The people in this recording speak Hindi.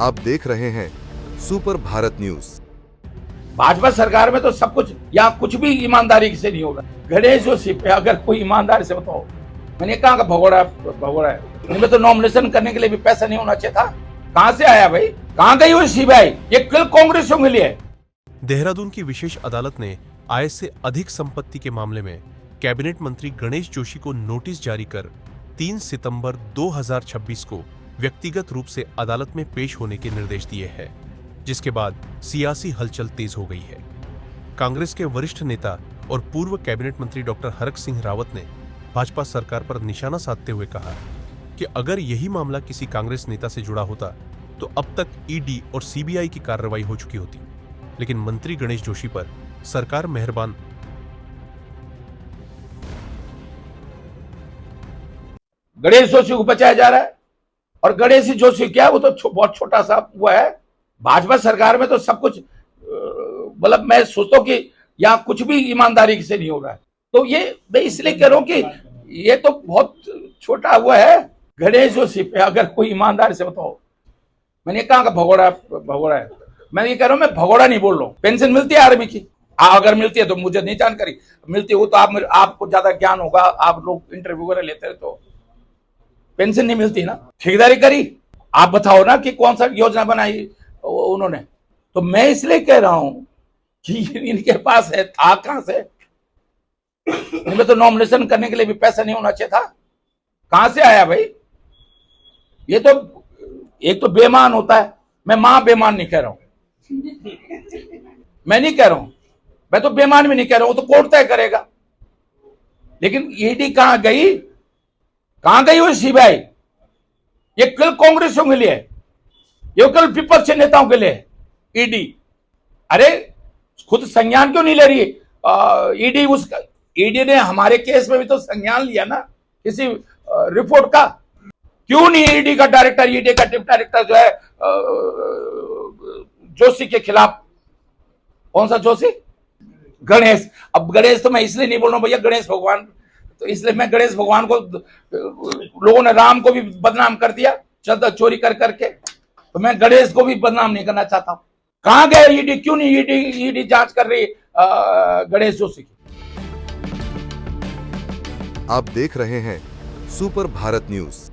आप देख रहे हैं सुपर भारत न्यूज। भाजपा सरकार में तो सब कुछ या कुछ भी ईमानदारी से नहीं होगा। गणेश जोशी पे अगर कोई ईमानदारी से बताओ, मैंने कहा भगोड़ा है। इनमें तो नॉमिनेशन करने के लिए भी पैसा नहीं होना चाहिए था। कहां से आया भाई? कहां गई वो सीबीआई? ये कल कांग्रेसियों के लिए। देहरादून की विशेष अदालत ने आय से अधिक संपत्ति के मामले में कैबिनेट मंत्री गणेश जोशी को नोटिस जारी कर 3 सितंबर 2026 को व्यक्तिगत रूप से अदालत में पेश होने के निर्देश दिए हैं, जिसके बाद सियासी हलचल तेज हो गई है। कांग्रेस के वरिष्ठ नेता और पूर्व कैबिनेट मंत्री डॉक्टर हरक सिंह रावत ने भाजपा सरकार पर निशाना साधते हुए कहा कि अगर यही मामला किसी कांग्रेस नेता से जुड़ा होता तो अब तक ईडी और सीबीआई की कार्रवाई हो चुकी होती, लेकिन मंत्री गणेश जोशी पर सरकार मेहरबान। गणेश जोशी को बचाया जा रहा है और गणेश जोशी क्या, वो तो बहुत छोटा सा हुआ है। भाजपा सरकार में तो सब कुछ मतलब मैं सोचता हूं कि यहाँ कुछ भी ईमानदारी से नहीं हो रहा है। तो ये मैं इसलिए कह रहा हूं कि ये तो बहुत छोटा हुआ है। गणेश जोशी पे अगर कोई ईमानदारी से बताओ, मैंने कहा भगोड़ा है। मैं ये कह रहा हूं, मैं भगोड़ा नहीं बोल रहा हूं। पेंशन मिलती है आर्मी की? अगर मिलती है तो मुझे नहीं जानकारी। मिलती हो तो आपको ज्यादा ज्ञान होगा, आप लोग इंटरव्यू वगैरह लेते हैं तो पेंशन नहीं मिलती ना। ठेकेदारी करी, आप बताओ ना कि कौन सा योजना बनाई उन्होंने। तो मैं इसलिए कह रहा हूं कि इनके पास है, था कहां से? इनमें तो नॉमिनेशन करने के लिए भी पैसा नहीं होना चाहिए था। कहां से आया भाई? ये तो एक तो बेईमान होता है। मैं मां बेईमान नहीं कह रहा हूं, मैं नहीं कह रहा हूं, मैं तो बेईमान भी नहीं कह रहा हूं, वो तो कोर्ट तय करेगा। लेकिन ईडी कहां गई? कहां गई वो सीबीआई? ये कल कांग्रेसियों के लिए, ये कल विपक्ष नेताओं के लिए ईडी। अरे खुद संज्ञान क्यों नहीं ले रही ईडी? उसका ईडी ने हमारे केस में भी तो संज्ञान लिया ना किसी रिपोर्ट का। क्यों नहीं ईडी का डायरेक्टर, ईडी का डिप्टी डायरेक्टर जो है जोशी के खिलाफ? कौन सा जोशी? गणेश। अब गणेश तो मैं इसलिए नहीं बोल रहा हूं भैया, गणेश भगवान, तो इसलिए मैं गणेश भगवान को, लोगों ने राम को भी बदनाम कर दिया चंदा चोरी कर करके, तो मैं गणेश को भी बदनाम नहीं करना चाहता हूं। कहां गए ईडी? क्यों नहीं ईडी जांच कर रही गणेश जोशी की? आप देख रहे हैं सुपर भारत न्यूज।